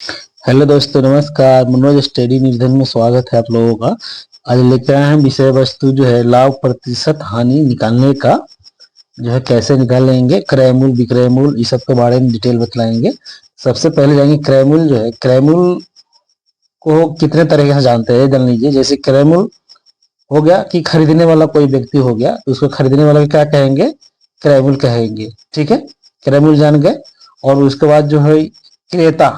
Hello दोस्तों, नमस्कार। Manoj study निर्धन में स्वागत है आप लोगों का। आज लेकर आए हैं विषय वस्तु जो है लाभ प्रतिशत हानि निकालने का जो है कैसे निकालेंगे, क्रय मूल विक्रय मूल इस सब के बारे में डिटेल बतलाएंगे। सबसे पहले जाएंगे क्रय मूल जो है, क्रय मूल को कितने तरीके से जानते हैं जान लीजिए। जैसे क्रय मूल हो गया कि खरीदने वाला कोई व्यक्ति हो गया तो उसको खरीदने वाला क्या कहेंगे, क्रय मूल कहेंगे। ठीक है, क्रय मूल जान गए। और उसके बाद जो है क्रेता,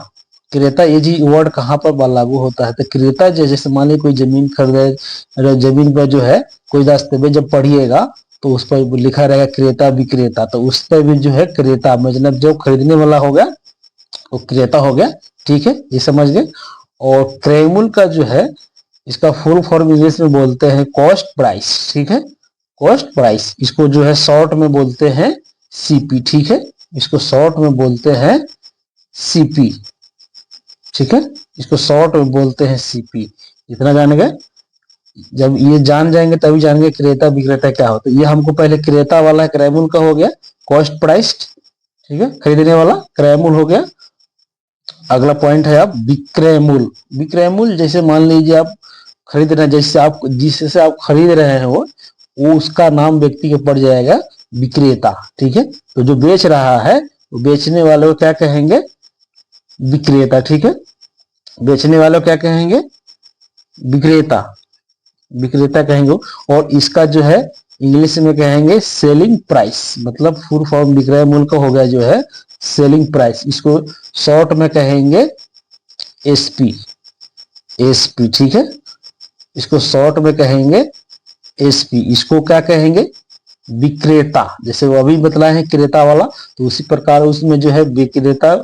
क्रेता ये जी वर्ड कहाँ पर लागू होता है तो क्रेता जैसे मान लीजिए कोई जमीन खरीदे, जमीन पर जो है कोई दस्तावेज जब पढ़िएगा तो उस पर लिखा रहेगा क्रेता विक्रेता, तो उस पर भी जो है क्रेता मतलब जो खरीदने वाला हो गया वो क्रेता हो गया। ठीक है, ये समझ गए। और क्रय मूल का जो है इसका फुल फॉर्म इंग्लिश में बोलते हैं कॉस्ट प्राइस। ठीक है, कॉस्ट प्राइस, इसको जो है शॉर्ट में बोलते हैं सीपी। ठीक है, इसको शॉर्ट में बोलते हैं सीपी। ठीक है, इसको शॉर्ट में बोलते हैं सीपी। इतना जान गए। जब ये जान जाएंगे तभी जानेंगे क्रेता विक्रेता क्या होता है। ये हमको पहले क्रेता वाला है, क्रय मूल का हो गया कॉस्ट प्राइस। ठीक है, खरीदने वाला क्रय मूल हो गया। अगला पॉइंट है आप विक्रय मूल। विक्रय मूल जैसे मान लीजिए आप खरीद रहे हैं, जैसे आप जिससे आप खरीद रहे हो वो उसका नाम व्यक्ति के पड़ जाएगा विक्रेता। ठीक है, तो जो बेच रहा है वो बेचने वाले को क्या कहेंगे, विक्रेता। ठीक है, बेचने वाले को क्या कहेंगे, विक्रेता, विक्रेता कहेंगे। और इसका जो है इंग्लिश में कहेंगे सेलिंग प्राइस, मतलब फुल फॉर्म विक्रय मूल्य का हो गया जो है सेलिंग प्राइस। इसको शॉर्ट में कहेंगे एसपी, एसपी। ठीक है, इसको शॉर्ट में कहेंगे एसपी। इसको क्या कहेंगे, विक्रेता। जैसे वो अभी बतलाए हैं क्रेता वाला, तो उसी प्रकार उसमें जो है विक्रेता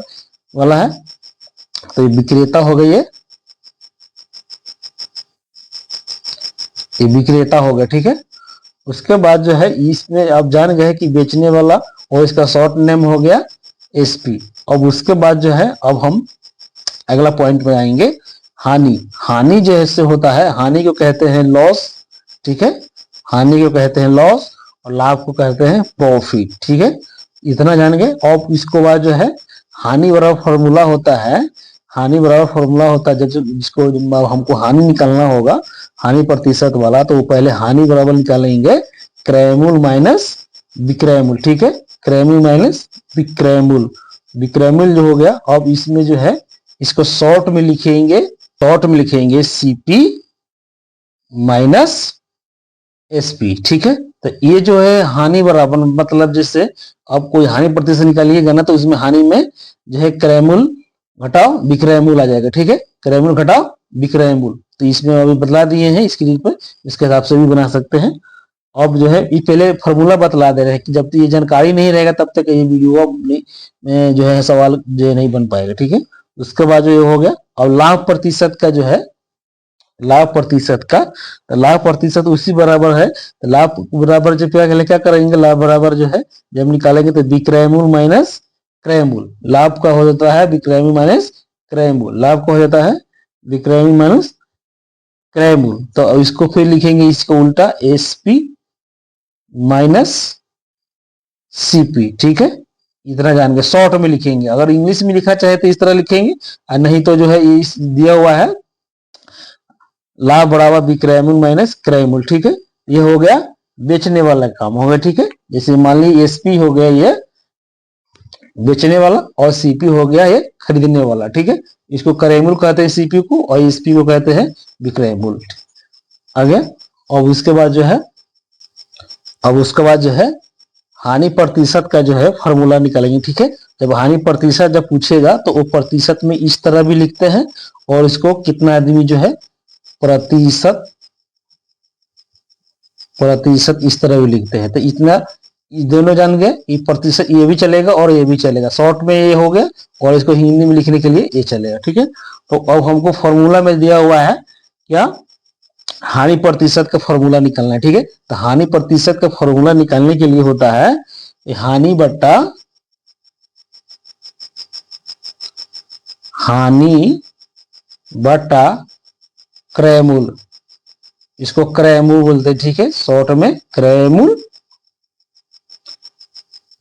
वाला है, तो विक्रेता हो गई है, ये विक्रेता हो गया। ठीक है, उसके बाद जो है इसमें आप जान गए कि बेचने वाला और इसका शॉर्ट नेम हो गया एसपी। अब उसके बाद जो है अब हम अगला पॉइंट में आएंगे हानि। हानि जैसे होता है, हानि को कहते हैं लॉस। ठीक है, हानि को कहते हैं लॉस और लाभ को कहते हैं प्रॉफिट। ठीक है, इतना जान गए। और इसको बाद जो है हानि बराबर फॉर्मूला होता है, हानि बराबर फॉर्मूला होता है जब जिसको हमको हानि निकालना होगा, हानि प्रतिशत वाला, तो पहले हानि बराबर निकालेंगे क्रय मूल माइनस विक्रय मूल। ठीक है, क्रय मूल माइनस विक्रय मूल, विक्रय मूल जो हो गया। अब इसमें जो है इसको शॉर्ट में लिखेंगे, शॉर्ट में लिखेंगे सीपी माइनस एसपी। ठीक है, तो ये जो है हानि बराबर, मतलब जैसे अब कोई हानि प्रतिशत निकालिएगा ना तो उसमें हानि में जो है क्रय मूल घटाओ विक्रय मूल आ जाएगा। ठीक है, क्रय मूल घटाओ विक्रय मूल, तो इसमें अभी बतला दिए हैं स्क्रीन पर, इसके हिसाब से भी बना सकते हैं। अब जो है ये पहले फॉर्मूला बतला दे रहे हैं कि जब तक ये जानकारी नहीं रहेगा तब तक ये वीडियो में जो है सवाल जो है नहीं बन पाएगा। ठीक है, उसके बाद जो ये हो गया। और लाभ प्रतिशत का जो है, लाभ प्रतिशत का, तो लाभ प्रतिशत उसी बराबर है, तो लाभ बराबर जो क्या करेंगे, लाभ बराबर जो है जब निकालेंगे तो विक्रय मूल माइनस क्रय मूल। लाभ का हो जाता है विक्रय मूल माइनस क्रय मूल, लाभ का हो जाता है विक्रय मूल माइनस क्रय मूल। तो इसको फिर लिखेंगे इसको उल्टा एसपी माइनस सीपी। ठीक है, इतना जान के शॉर्ट में लिखेंगे। अगर इंग्लिश में लिखा चाहे तो इस तरह लिखेंगे, और नहीं तो जो है इस दिया हुआ है लाभ बराबर विक्रय मूल माइनस क्रय मूल। ठीक है, ये हो गया बेचने वाला काम हो गया। ठीक है, जैसे मान ली एसपी हो गया ये बेचने वाला और सीपी हो गया ये खरीदने वाला। ठीक है, इसको क्रय मूल कहते हैं सीपी को, और एसपी को कहते हैं विक्रय मूल। आगे और उसके बाद जो है, अब उसके बाद जो है हानि प्रतिशत का जो है फॉर्मूला निकालेंगे। ठीक है, जब हानि प्रतिशत जब पूछेगा तो वो प्रतिशत में इस तरह भी लिखते हैं, और इसको कितना आदमी जो है प्रतिशत, प्रतिशत इस तरह भी लिखते हैं। तो इतना दोनों जान गए, ये प्रतिशत ये भी चलेगा और ये भी चलेगा। शॉर्ट में ये हो गया और इसको हिंदी में लिखने के लिए ये चलेगा। ठीक है, तो अब हमको फॉर्मूला में दिया हुआ है क्या, हानि प्रतिशत का फॉर्मूला निकालना है। ठीक है, तो हानि प्रतिशत का फॉर्मूला निकालने के लिए होता है हानि बट्टा हानि बट्टा क्रय मूल, इसको क्रय मूल बोलते हैं। ठीक है, शॉर्ट में क्रय मूल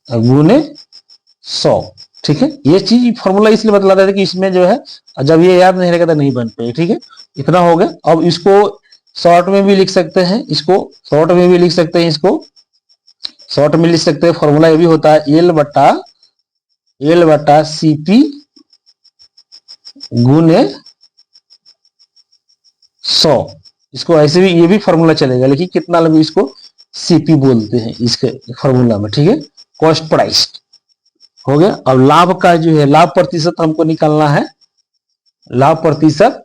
गुने 100। ठीक है, ये चीज फॉर्मूला इसलिए बतलाता था कि इसमें जो है जब ये याद नहीं रहेगा तो नहीं बन पाएगी। ठीक है, इतना हो गया। अब इसको शॉर्ट में भी लिख सकते हैं, इसको शॉर्ट में भी लिख सकते हैं, इसको शॉर्ट में लिख सकते हैं। फॉर्मूला ये भी होता है एल बटा सीपी गुने 100। इसको ऐसे भी ये भी फॉर्मूला चलेगा, लेकिन कितना लगे इसको सीपी बोलते हैं इसके फॉर्मूला में। ठीक है, कॉस्ट प्राइस हो गया। अब लाभ का जो है लाभ प्रतिशत हमको निकालना है। लाभ प्रतिशत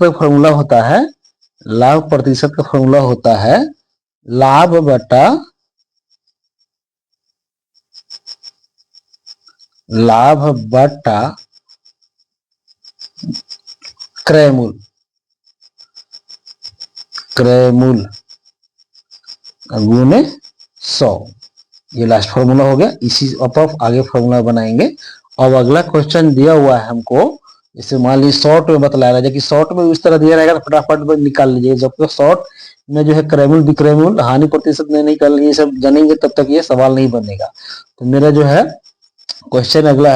का फॉर्मूला होता है, लाभ प्रतिशत का फॉर्मूला होता है लाभ बटा क्रय मूल्य गुने 100। ये लास्ट फॉर्मूला हो गया। इसी अब आगे फॉर्मूला बनाएंगे। अब अगला क्वेश्चन दिया हुआ है हमको, जैसे मान लीजिए शॉर्ट में बतलाया रहा है कि शॉर्ट में इस तरह दिया रहेगा तो फटाफट निकाल लीजिए। जब तक शॉर्ट में जो है क्रयमूल्य विक्रयमूल्य हानि प्रतिशत में निकाल ये सब जानेंगे तब तक ये सवाल नहीं बनेगा। तो मेरा जो है क्वेश्चन अगला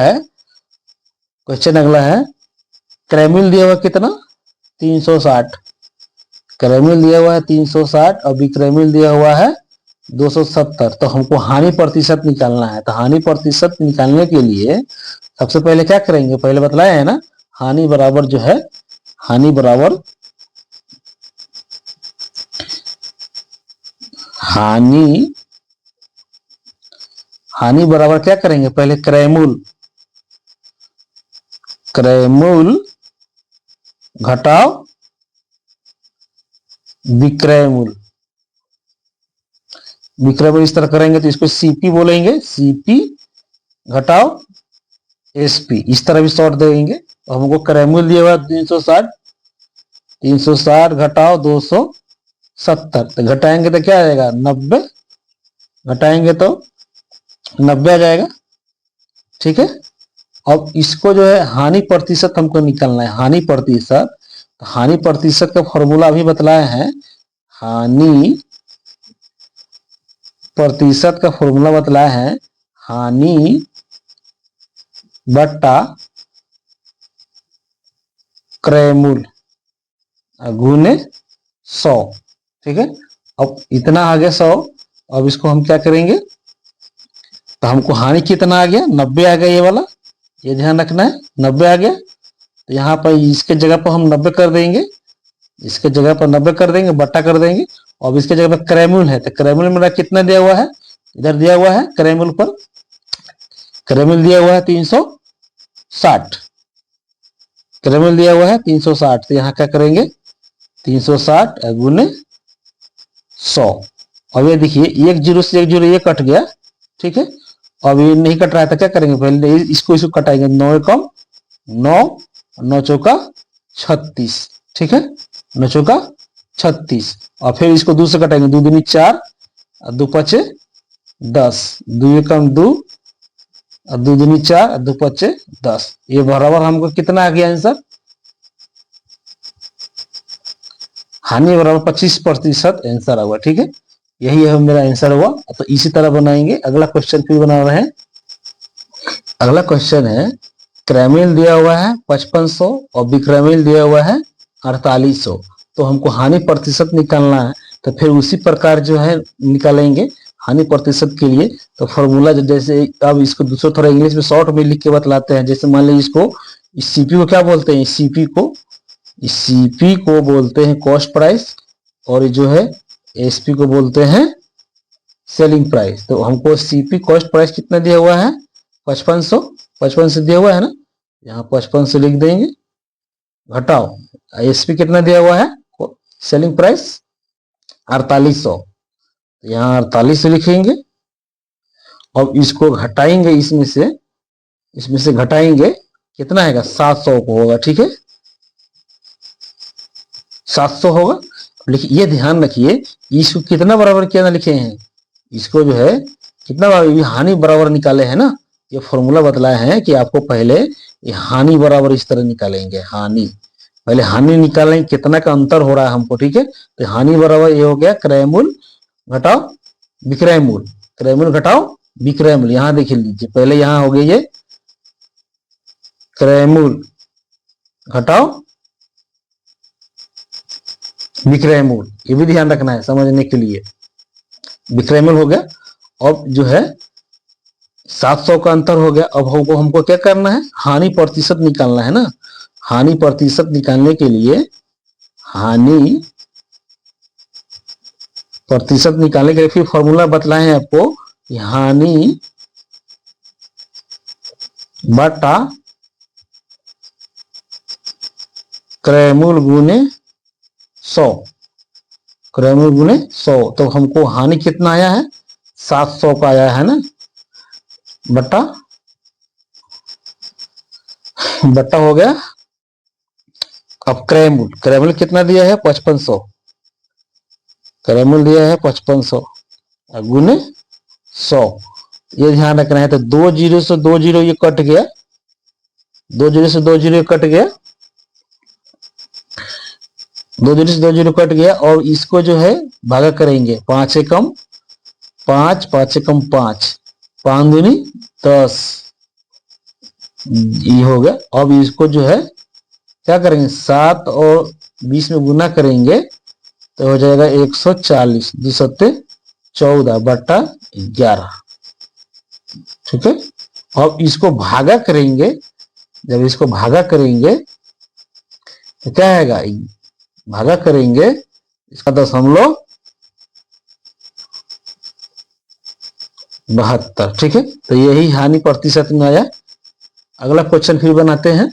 है क्रयमूल्य दिया हुआ कितना 360, क्रयमूल्य दिया हुआ है 360 और विक्रयमूल्य दिया हुआ है 270। तो हमको हानि प्रतिशत निकालना है। तो हानि प्रतिशत निकालने के लिए सबसे पहले क्या करेंगे, पहले बतलाया है ना, हानि बराबर जो है हानि बराबर क्या करेंगे, पहले क्रयमूल्य घटाओ विक्रयमूल्य इस तरह करेंगे तो इसको सीपी बोलेंगे, सीपी घटाओ एसपी, इस तरह भी शॉर्ट देंगे। तो हमको क्रयमूल्य दिया हुआ 360 घटाओ 270, तो घटाएंगे तो क्या आएगा 90, घटाएंगे तो 90 आ जाएगा। ठीक है, अब इसको जो है हानि प्रतिशत हमको निकालना है। हानि प्रतिशत का फॉर्मूला भी बतलाए हैं। हानि प्रतिशत का फॉर्मूला बतलाया है हानि बट्टा क्रयमूल्य गुने 100। ठीक है, अब इतना आ गया 100। अब इसको हम क्या करेंगे, तो हमको हानि कितना आ गया 90 आ गया, ये वाला ये ध्यान रखना है 90 आ गया। तो यहाँ पर इसके जगह पर हम 90 कर देंगे, इसके जगह पर 90 कर देंगे, बट्टा कर देंगे। अब इसके जगह पर क्रयमूल्य है तो क्रयमूल्य मेरा कितना दिया हुआ है, इधर दिया हुआ है क्रयमूल्य पर, क्रयमूल्य दिया हुआ है 360, क्रयमूल्य दिया हुआ है 360। तो यहाँ क्या करेंगे 360 गुने 100। अब ये देखिए 1 0 से 1 0 ये कट गया। ठीक है, अब ये नहीं कट रहा है तो क्या करेंगे, पहले इसको कटाएंगे। 9 कम 9, 9 चौका 36। ठीक है, 9 चौका 36। और फिर इसको 2 से कटाएंगे, 2 दूनी 4 और 2 पचे 10, 2 कम 2 और 2 दूनी 4 और 2 पचे 10। ये बराबर हमको कितना आ गया आंसर, हानि बराबर 25% आंसर हुआ। ठीक है, यही है मेरा आंसर हुआ। तो इसी तरह बनाएंगे। अगला क्वेश्चन फिर बना रहे हैं। अगला क्वेश्चन है क्रयमूल्य दिया हुआ है 5500 और विक्रयमूल्य दिया हुआ है 4800। तो हमको हानि प्रतिशत निकालना है। तो फिर उसी प्रकार जो है निकालेंगे हानि प्रतिशत के लिए। तो फॉर्मूला जैसे अब इसको दूसरा थोड़ा इंग्लिश में शॉर्ट में लिख के बतलाते हैं। जैसे मान लीजिए इसको इस सीपी को क्या बोलते हैं, सीपी को बोलते हैं कॉस्ट प्राइस, और जो है एसपी को बोलते हैं सेलिंग प्राइस। तो हमको सीपी कॉस्ट प्राइस कितना दिया हुआ है 5500 दिया हुआ है ना, यहाँ 5500 लिख देंगे, घटाओ एसपी कितना दिया हुआ है सेलिंग प्राइस 4800, यहाँ 4800 लिखेंगे। अब इसको घटाएंगे, इसमें से घटाएंगे कितना आएगा 700 को होगा। ठीक है, 700 होगा। लेकिन ये ध्यान रखिए इसको कितना बराबर किया ना लिखे हैं, इसको जो है कितना बराबर हानि बराबर निकाले हैं ना। ये फॉर्मूला बतलाया है कि आपको पहले ये हानि बराबर इस तरह निकालेंगे, पहले हानि निकालेंगे कितना का अंतर हो रहा है हमको। ठीक है, तो हानि बराबर ये हो गया क्रयमूल्य घटाओ विक्रय मूल्य। क्रय मूल्य घटाओ विक्रय मूल्य। यहां देख लीजिए, पहले यहां हो गया ये क्रय मूल्य घटाओ विक्रय मूल्य, ये भी ध्यान रखना है समझने के लिए। विक्रय मूल्य हो गया। अब जो है 700 का अंतर हो गया। अब हमको क्या करना है, हानि प्रतिशत निकालना है ना। हानि प्रतिशत निकालने के लिए, हानि प्रतिशत निकालने के लिए फिर फॉर्मूला बतलाए हैं आपको, हानि बटा क्रय मूल्य गुने 100, क्रय मूल्य गुने 100। तो हमको हानि कितना आया है, 700 का आया है ना, बटा हो गया। अब क्रय मूल्य कितना दिया है, 5500, क्रय मूल्य दिया है 5500 गुने 100। ये ध्यान रखना है। तो 2 जीरो से 2 जीरो ये कट गया, 2 जीरो से 2 जीरो कट गया, 2 जीरो से 2 जीरो कट गया। और इसको जो है भागा करेंगे, 5 से कम 5, 5 से कम 5, 5 दूनी 10, ये हो गया। अब इसको जो है क्या करेंगे, 7 और 20 में गुना करेंगे तो हो जाएगा 140, 2 सत्ते 14 बटा 11। ठीक है। अब इसको भागा करेंगे, जब इसको भागा करेंगे तो क्या आएगा, भागा करेंगे इसका 0.72। ठीक है। तो यही हानि प्रतिशत में आया। अगला क्वेश्चन फिर बनाते हैं।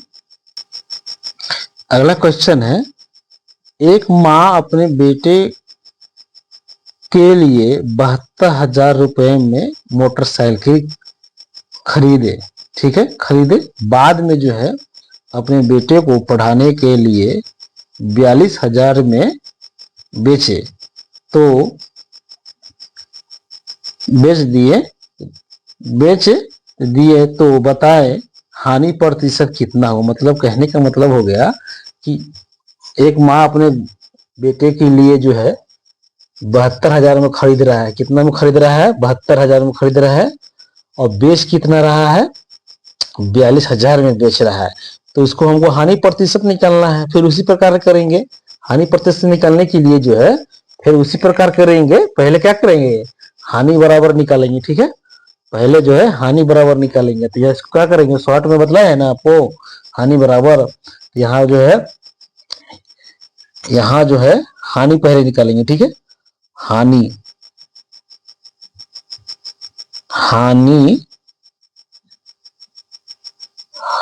अगला क्वेश्चन है, एक माँ अपने बेटे के लिए 72,000 रुपए में मोटरसाइकिल खरीदे। ठीक है, खरीदे। बाद में जो है अपने बेटे को पढ़ाने के लिए 42,000 में बेचे, तो बेच दिए तो बताए हानि प्रतिशत कितना हो। मतलब कहने का मतलब हो गया कि एक माँ अपने बेटे के लिए जो है 72,000 में खरीद रहा है। कितना में खरीद रहा है, 72,000 में खरीद रहा है। और बेच कितना रहा है, 42,000 में बेच रहा है। तो इसको हमको हानि प्रतिशत निकालना है। फिर उसी प्रकार करेंगे। हानि प्रतिशत निकालने के लिए जो है फिर उसी प्रकार करेंगे। पहले क्या करेंगे, हानि बराबर निकालेंगे। ठीक है, पहले जो है हानि बराबर निकालेंगे। तो इसको क्या करेंगे, शॉर्ट में बतलाया है ना आपको, हानि बराबर, यहाँ जो है हानि पहले निकालेंगे। ठीक है,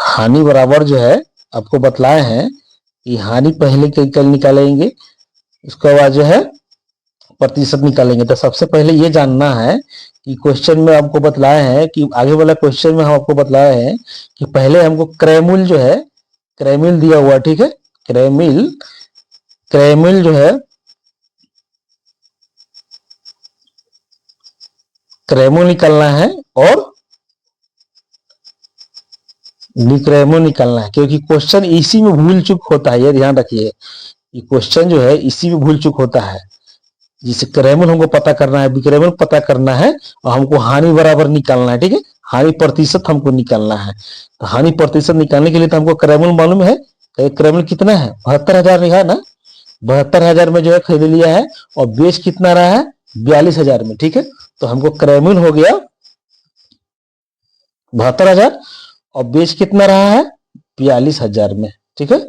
हानि बराबर जो है आपको बतलाए हैं कि हानि पहले निकालेंगे, उसके बाद जो है प्रतिशत निकालेंगे। तो सबसे पहले ये जानना है कि क्वेश्चन में आपको बतलाए हैं कि आगे वाला क्वेश्चन में हम आपको बतलाए हैं कि पहले हमको क्रय मूल्य जो है, क्रय मूल्य दिया हुआ। ठीक है, क्रय मूल्य जो है, क्रय मूल्य निकालना है और विक्रय मूल्य निकालना है। क्योंकि क्वेश्चन इसी में भूल चूक होता है, ये ध्यान रखिए। ये क्वेश्चन जो है इसी में भूल चूक होता है। जिसे क्रय मूल्य हमको पता करना है, विक्रय मूल्य पता करना है और हमको हानि बराबर निकालना है। ठीक है, हानि प्रतिशत हमको निकालना है। तो हानि प्रतिशत निकालने के लिए तो हमको क्रय मूल्य मालूम है। क्रय मूल्य कितना है, 72,000 लिखा है ना, 72,000 में जो है खरीद लिया है। और बेच कितना रहा है, 42,000 में। ठीक है, तो हमको क्रय मूल्य हो गया 72,000 और बेच कितना रहा है, 42,000 में। ठीक है,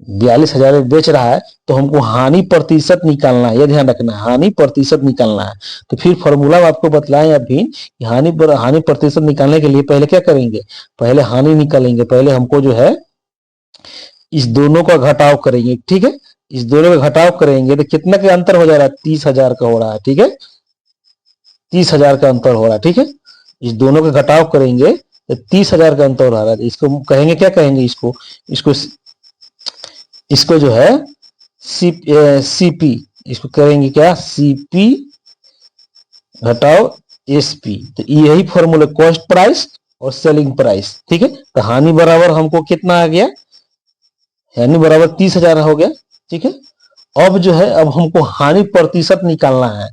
42,000 में बेच रहा है। तो हमको हानि प्रतिशत निकालना है, यह ध्यान रखना है, हानि प्रतिशत निकालना है। तो फिर फॉर्मूला आपको बतलाएं अभी कि हानि प्रतिशत निकालने के लिए पहले क्या करेंगे, पहले हानि निकालेंगे। पहले हमको जो है इस दोनों का घटाव करेंगे। ठीक है, इस दोनों का घटाव करेंगे तो कितना का अंतर हो जा रहा है, 30,000 का हो रहा है। ठीक है, 30,000 का अंतर हो रहा है। ठीक है, इस दोनों का घटाव करेंगे तो 30,000 का अंतर हो रहा है। इसको कहेंगे, क्या कहेंगे, इसको जो है सीपी, इसको करेंगे क्या, सीपी घटाओ एसपी। तो यही फॉर्मूला, कॉस्ट प्राइस और सेलिंग प्राइस। ठीक है, तो हानि बराबर हमको कितना आ गया, हानि बराबर 30,000 हो गया। ठीक है, अब जो है अब हमको हानि प्रतिशत निकालना है।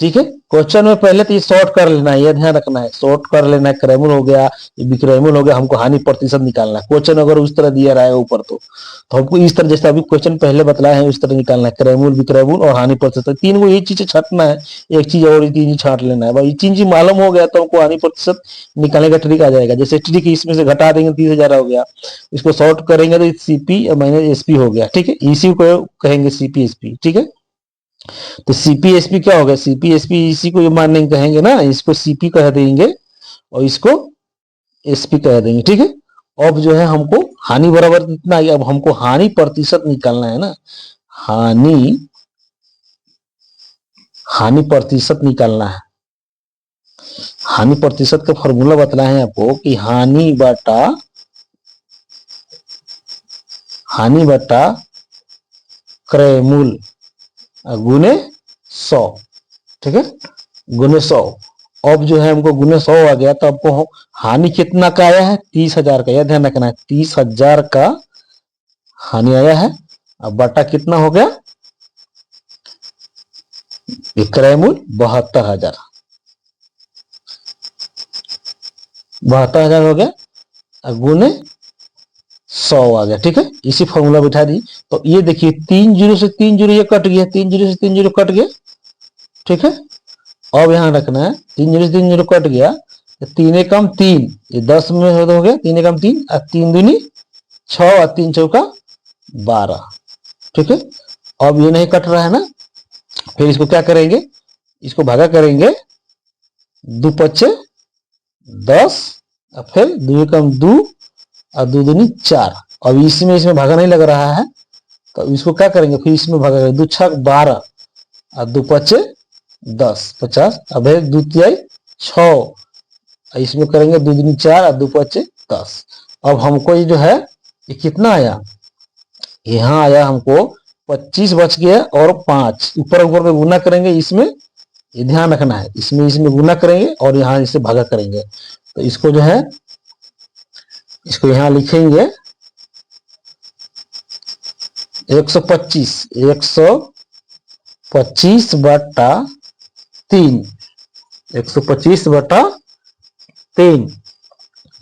ठीक है। क्वेश्चन में पहले तो ये शॉर्ट कर लेना है, ये ध्यान रखना है, शॉर्ट कर लेना है। क्रैमुल हो गया, विक्रैमुल हो गया, हमको हानि प्रतिशत निकालना है। क्वेश्चन अगर उस तरह दिया रहा है ऊपर तो हमको इस तरह, जैसे अभी क्वेश्चन पहले बताया है उस तरह निकालना है। क्रैमुल, विक्रैमुल और हानि प्रतिशत, तीन को ये चीजें छाटना है। एक चीज और तीन चीज छाट लेना है। भाई तीन चीज मालूम हो गया तो हमको हानि प्रतिशत निकालने का ट्रिक आ जाएगा। जैसे ट्रिक इसमें से घटा देंगे 30,000 हो गया, इसको शॉर्ट करेंगे तो सीपी माइनस एसपी हो गया। ठीक है, इसी को कहेंगे सीपी एसपी। ठीक है, तो सीपीएसपी क्या होगा, सीपीएसपी इसी को ये मानने कहेंगे ना, इसको सीपी कह देंगे और इसको एसपी कह देंगे। ठीक है, अब जो है हमको हानि बराबर कितना आई, अब हमको हानि प्रतिशत निकालना है ना। हानि हानि प्रतिशत निकालना है। हानि प्रतिशत का फॉर्मूला बताया है आपको कि हानि बटा क्रय गुने 100। ठीक है, गुने 100। अब जो है हमको गुने 100 आ गया, तो आपको हानि कितना का आया है, 30,000 का। यह ध्यान रखना है, 30,000 का हानि आया है। अब बटा कितना हो गया, क्रय मूल्य 72,000। 72,000 हो गया, गुने 100 आ गया। ठीक है, इसी फॉर्मूला बिठा दी। तो ये देखिए 3 जीरो से 3 जीरो ये कट गया, 3 जीरो से 3 जीरो कट गया। ठीक है, अब यहां रखना है 3 जीरो से 3 जीरो कट गया, तीन कम 3, ये 10 में हो गया, 3 कम 3 और 3 दूनी 6 और 3 चौका 12। ठीक है, अब ये नहीं कट रहा है ना, फिर इसको क्या करेंगे, इसको भागा करेंगे, 2 पच्चे 10 और फिर 2 कम 2 और 2 दूनी 4। अब इसमें भागा नहीं लग रहा है तो इसको क्या करेंगे, फिर इसमें भागा करेंगे, 2 छक 12 और 2 पच्चे 10 50। अब 2 तिहाई 6, इसमें करेंगे 2 दूनी 4 और 2 पच्चे 10। अब हमको ये जो है ये कितना आया, यहाँ आया हमको 25 बच गया और 5 ऊपर ऊपर में गुना करेंगे। इसमें ये ध्यान रखना है, इसमें गुना करेंगे और यहाँ इसे भागा करेंगे। तो इसको जो है, इसको यहाँ लिखेंगे 125 बटा 3, 125 बटा 3।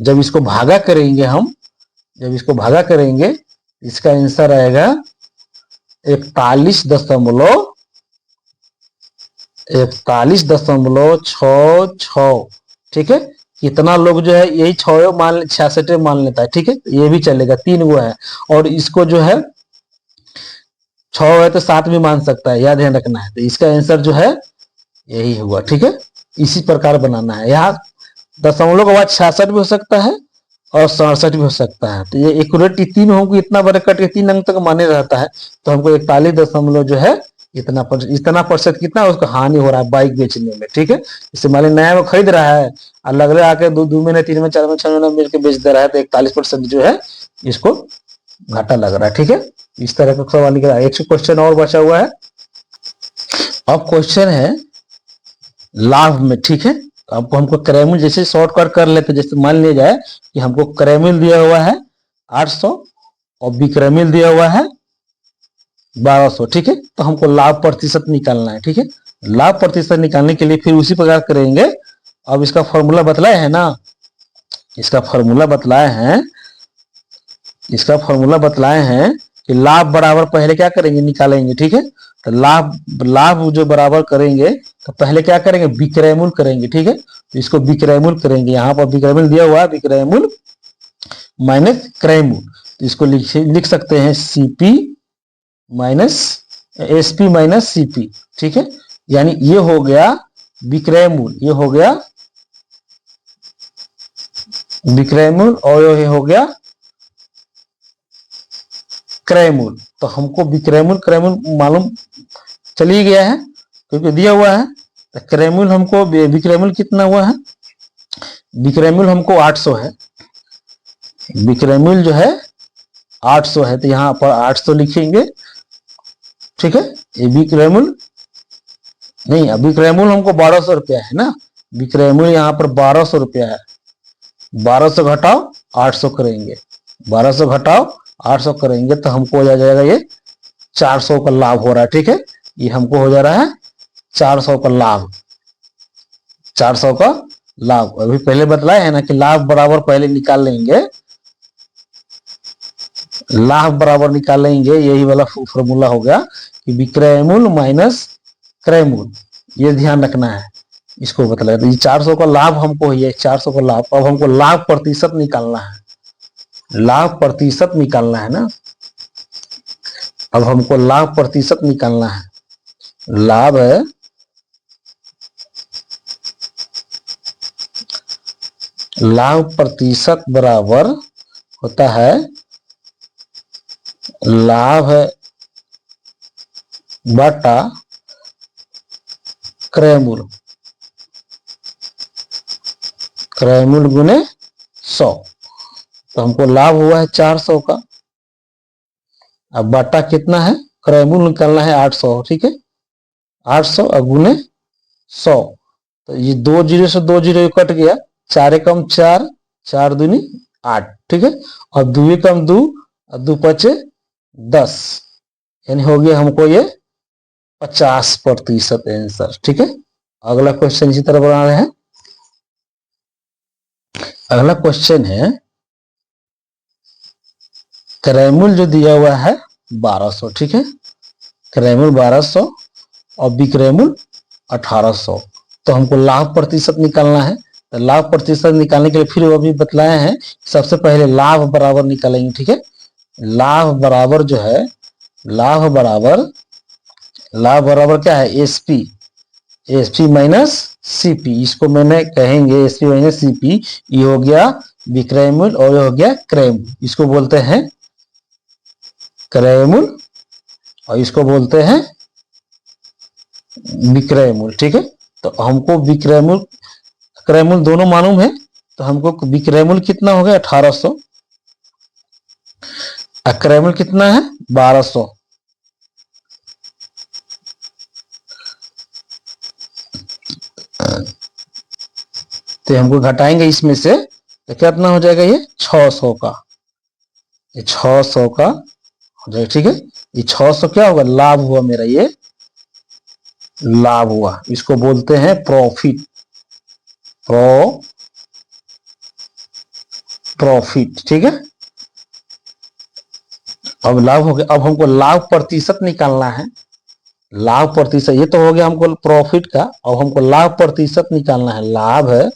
जब इसको भागा करेंगे हम, जब इसको भागा करेंगे, इसका आंसर आएगा 41.66। ठीक है, कितना लोग जो है यही 6 मान 66 मान लेता है। ठीक है, ये भी चलेगा, 3 गो है। और इसको जो है 6 है तो 7 भी मान सकता है, याद ध्यान रखना है। तो इसका आंसर जो है यही हुआ। ठीक है, इसी प्रकार बनाना है। यहाँ दशमलव के बाद 66 भी हो सकता है और 67 भी हो सकता है। तो ये एक्यूरेट 3 होंगे, इतना बड़े कट के 3 अंक तक माने रहता है। तो हमको 41 दशमलव जो है इतना प्रतिशत कितना उसका हानि हो रहा है बाइक बेचने में। ठीक है, इससे मान ली नया वो खरीद रहा है और लगले आके 2 महीने 3 महीने 4 महीने 6 महीने मिल के बेच दे रहा है, तो 41% जो है इसको घाटा लग रहा है। ठीक है, इस तरह का सवाल निकला। एक क्वेश्चन और बचा हुआ है। अब क्वेश्चन है लाभ में। ठीक है, अब हमको क्रैमुल जैसे शॉर्टकट कर लेते, जैसे मान लिया जाए कि हमको क्रैमुल दिया हुआ है 800 और विक्रैमुल दिया हुआ है 1200। ठीक है, तो हमको लाभ प्रतिशत निकालना है। ठीक है, लाभ प्रतिशत निकालने के लिए फिर उसी प्रकार करेंगे। अब इसका फॉर्मूला बतलाए है ना, इसका फॉर्मूला बतलाए हैं कि लाभ बराबर पहले क्या करेंगे, निकालेंगे। ठीक है, तो लाभ जो बराबर करेंगे तो पहले क्या करेंगे, विक्रयमूल करेंगे। ठीक है, तो इसको विक्रयमूल करेंगे। यहाँ पर विक्रयमूल दिया हुआ है, विक्रयमूल माइनस क्रयमूल। तो इसको लिख सकते हैं CP minus SP minus CP. ठीक है, यानी ये हो गया विक्रयमूल, ये हो गया विक्रयमूल और ये हो गया क्रयमूल। तो हमको विक्रयमूल क्रयमूल मालूम चल ही गया है क्योंकि दिया हुआ है। तो क्रयमूल हमको, विक्रयमूल कितना हुआ है, विक्रयमूल हमको 800 है, विक्रयमूल जो है 800 है, तो यहाँ पर 800 लिखेंगे। ठीक है, ये विक्रयमूल नहीं, विक्रयमूल हमको 1200 रुपया है ना, विक्रयमूल यहाँ पर 1200 रुपया है। 1200 घटाओ 800 करेंगे, 1200 घटाओ 800 करेंगे तो हमको हो जाएगा ये 400 का लाभ हो रहा है। ठीक है, ये हमको हो जा रहा है 400 का लाभ, 400 का लाभ। अभी पहले बतलाए है ना कि लाभ बराबर पहले निकाल लेंगे, लाभ बराबर निकाल लेंगे, यही वाला फॉर्मूला हो गया कि विक्रय मूल्य माइनस क्रय मूल्य, ये ध्यान रखना है, इसको बतलाया। तो ये 400 का लाभ हमको, ये 400 का लाभ, अब हमको लाभ प्रतिशत निकालना है, लाभ प्रतिशत निकालना है ना, अब हमको लाभ प्रतिशत निकालना है। लाभ है लाभ प्रतिशत बराबर होता है लाभ बटा क्रय मूल्य, क्रय मूल्य गुने 100। तो हमको लाभ हुआ है 400 का, अब बटा कितना है, क्रय मूल्य निकालना है 800, ठीक है, 800 और गुने 100। तो ये 2 जीरो से 2 जीरो कट गया, 4 एकम 4, 4 दूनी 8, ठीक है, और 2 एकम 2 और 2 पचे 10, यानी हो गया हमको ये 50% आंसर, ठीक है। अगला क्वेश्चन इसी तरह बना रहे हैं। अगला क्वेश्चन है, क्रय मूल्य जो दिया हुआ है 1200, ठीक है, क्रय मूल्य 1200 और विक्रय मूल्य 1800। तो हमको लाभ प्रतिशत निकालना है। तो लाभ प्रतिशत निकालने के लिए फिर अभी बतलाए हैं, सबसे पहले लाभ बराबर निकालेंगे, ठीक है। लाभ बराबर जो है, लाभ बराबर क्या है, एसपी, एसपी माइनस सीपी, इसको मैंने कहेंगे एसपी माइनस सीपी। ये हो गया विक्रय मूल्य और ये हो गया क्रय मूल्य, इसको बोलते हैं क्रय मूल्य और इसको बोलते हैं विक्रय मूल्य, ठीक है। तो हमको विक्रय मूल्य क्रय मूल्य दोनों मालूम है, तो हमको विक्रय मूल्य कितना हो गया 1800, क्रय मूल्य कितना है 1200। तो हमको घटाएंगे इसमें से, तो कितना हो जाएगा, ये 600 का, ये 600 का हो जाएगा, ठीक है। ये 600 क्या होगा, लाभ हुआ मेरा, ये लाभ हुआ, इसको बोलते हैं प्रॉफिट, प्रॉफिट, ठीक है। अब लाभ हो गया, अब हमको लाभ प्रतिशत निकालना है। लाभ प्रतिशत, ये तो हो गया हमको प्रॉफिट का, अब हमको लाभ प्रतिशत निकालना है। लाभ है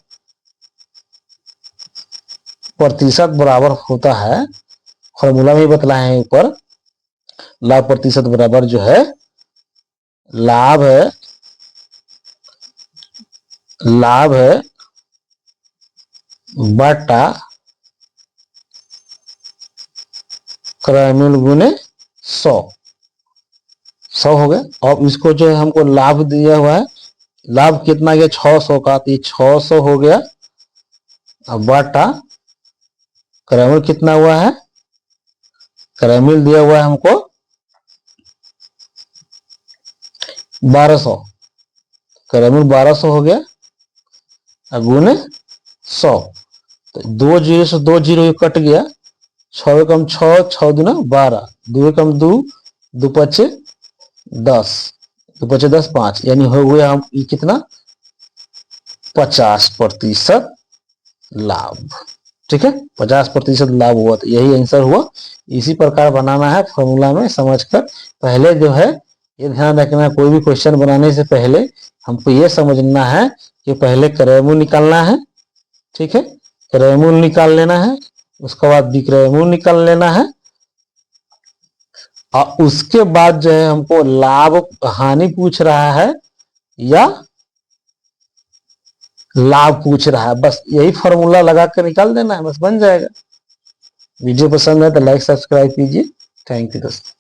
प्रतिशत बराबर होता है, फॉर्मूला में बतलाए हैं ऊपर, लाभ प्रतिशत बराबर जो है लाभ है बटा क्रय मूल्य गुने 100, 100 हो गया। अब इसको जो है हमको लाभ दिया हुआ है, लाभ कितना गया 600 का, तो 600 हो गया, अब बटा क्रय मूल्य कितना हुआ है, क्रय मूल्य दिया हुआ है हमको 1200, क्रय मूल्य 1200 हो गया, अब गुने 100। तो 2 जीरो से 2 जीरो कट गया, 6 एकम 6, 6 दूना 12, 2 एकम 2, 2 पचे 10, 2 पचे 10 5, यानी हो गया हम ये कितना 50% लाभ, ठीक है, 50% लाभ हुआ। तो यही आंसर हुआ। इसी प्रकार बनाना है फॉर्मूला में समझकर। पहले जो है ये ध्यान रखना, कोई भी क्वेश्चन बनाने से पहले हमको ये समझना है कि पहले क्रय मूल्य निकालना है, ठीक है, क्रय मूल्य निकाल लेना है, उसके बाद विक्रय मूल्य निकाल लेना है, और उसके बाद जो है हमको लाभ हानि पूछ रहा है या लाभ पूछ रहा है, बस यही फॉर्मूला लगा कर निकाल देना है, बस बन जाएगा। वीडियो पसंद है तो लाइक सब्सक्राइब कीजिए। थैंक यू दोस्तों।